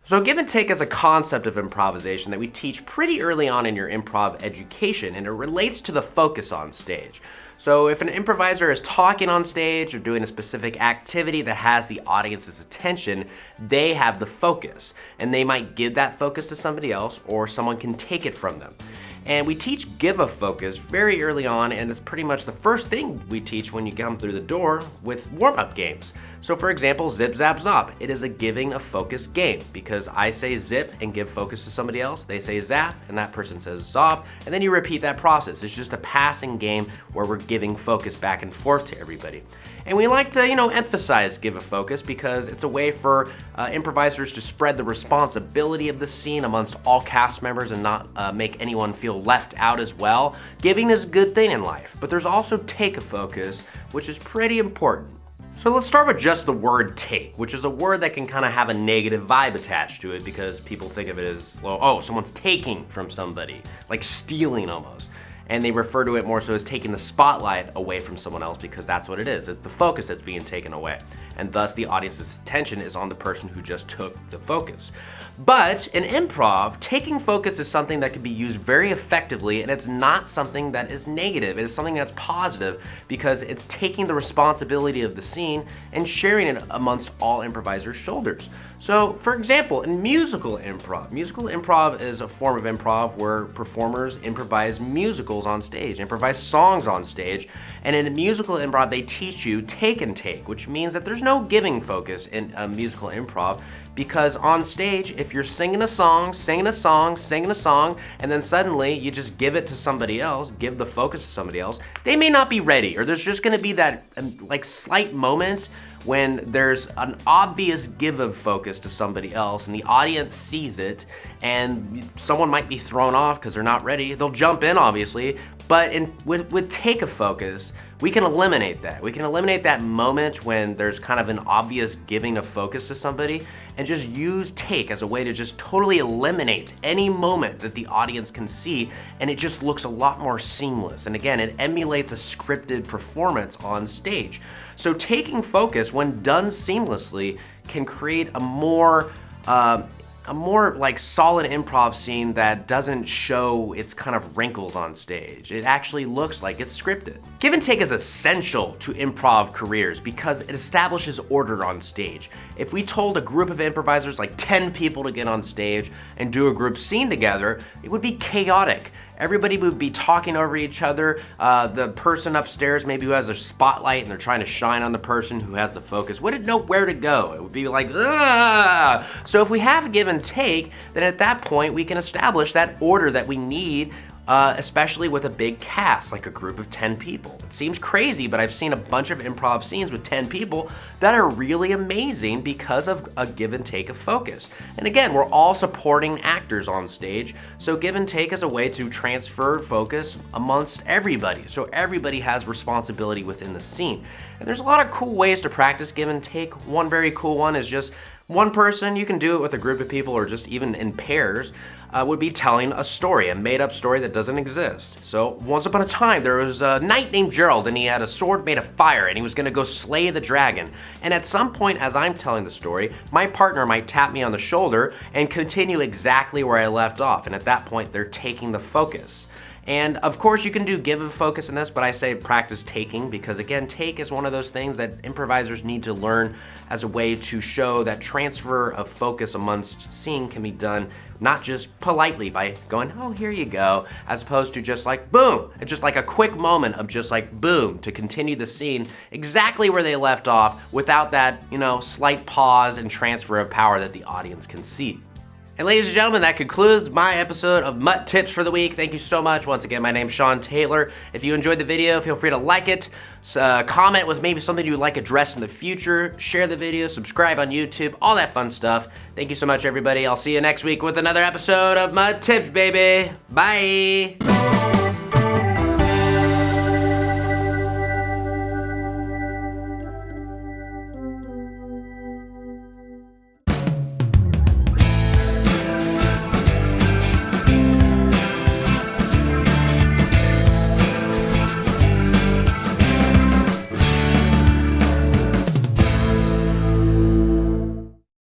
So give and take is a concept of improvisation that we teach pretty early on in your improv education, and it relates to the focus on stage. So if an improviser is talking on stage or doing a specific activity that has the audience's attention, they have the focus, and they might give that focus to somebody else, or someone can take it from them. And we teach give a focus very early on, and it's pretty much the first thing we teach when you come through the door with warm-up games. So for example, Zip Zap Zop. It is a giving a focus game because I say zip and give focus to somebody else, they say zap and that person says zop, and then you repeat that process. It's just a passing game where we're giving focus back and forth to everybody. And we like to, emphasize give a focus because it's a way for improvisers to spread the responsibility of the scene amongst all cast members and not make anyone feel left out as well. Giving is a good thing in life, but there's also take a focus, which is pretty important. So let's start with just the word take, which is a word that can kind of have a negative vibe attached to it because people think of it as, well, oh, someone's taking from somebody, like stealing almost. And they refer to it more so as taking the spotlight away from someone else because that's what it is. It's the focus that's being taken away. And thus the audience's attention is on the person who just took the focus. But in improv, taking focus is something that can be used very effectively, and it's not something that is negative. It is something that's positive because it's taking the responsibility of the scene and sharing it amongst all improvisers' shoulders. So, for example, in musical improv is a form of improv where performers improvise musicals on stage, improvise songs on stage, and in a musical improv they teach you take and take, which means that there's no giving focus in a musical improv because on stage, if you're singing a song, and then suddenly you just give it to somebody else, give the focus to somebody else, they may not be ready, or there's just gonna be that slight moment when there's an obvious give of focus to somebody else and the audience sees it and someone might be thrown off because they're not ready. They'll jump in obviously, but with take a focus, we can eliminate that. We can eliminate that moment when there's kind of an obvious giving of focus to somebody and just use take as a way to just totally eliminate any moment that the audience can see, and it just looks a lot more seamless. And again, it emulates a scripted performance on stage. So taking focus, when done seamlessly, can create a more solid improv scene that doesn't show its kind of wrinkles on stage. It actually looks like it's scripted. Give and take is essential to improv careers because it establishes order on stage. If we told a group of improvisers, like 10 people, to get on stage and do a group scene together, it would be chaotic. Everybody would be talking over each other. The person upstairs maybe who has a spotlight and they're trying to shine on the person who has the focus wouldn't know where to go. It would be like, ugh! So if we have a give and take, then at that point we can establish that order that we need, especially with a big cast, like a group of 10 people. It seems crazy, but I've seen a bunch of improv scenes with 10 people that are really amazing because of a give and take of focus. And again, we're all supporting actors on stage, so give and take is a way to transfer focus amongst everybody, so everybody has responsibility within the scene. And there's a lot of cool ways to practice give and take. One very cool one is just one person. You can do it with a group of people or just even in pairs. Would be telling a story, a made-up story that doesn't exist. So once upon a time there was a knight named Gerald, and he had a sword made of fire, and he was gonna go slay the dragon. And at some point as I'm telling the story, my partner might tap me on the shoulder and continue exactly where I left off, and at that point they're taking the focus. And of course you can do give a focus in this, but I say practice taking because again, take is one of those things that improvisers need to learn as a way to show that transfer of focus amongst scene can be done not just politely by going, oh, here you go, as opposed to just like, boom. It's just like a quick moment of just like, boom, to continue the scene exactly where they left off without that, slight pause and transfer of power that the audience can see. And ladies and gentlemen, that concludes my episode of MUT Tips for the week. Thank you so much. Once again, my name's Sean Taylor. If you enjoyed the video, feel free to like it, comment with maybe something you would like addressed in the future, share the video, subscribe on YouTube, all that fun stuff. Thank you so much, everybody. I'll see you next week with another episode of MUT Tips, baby. Bye.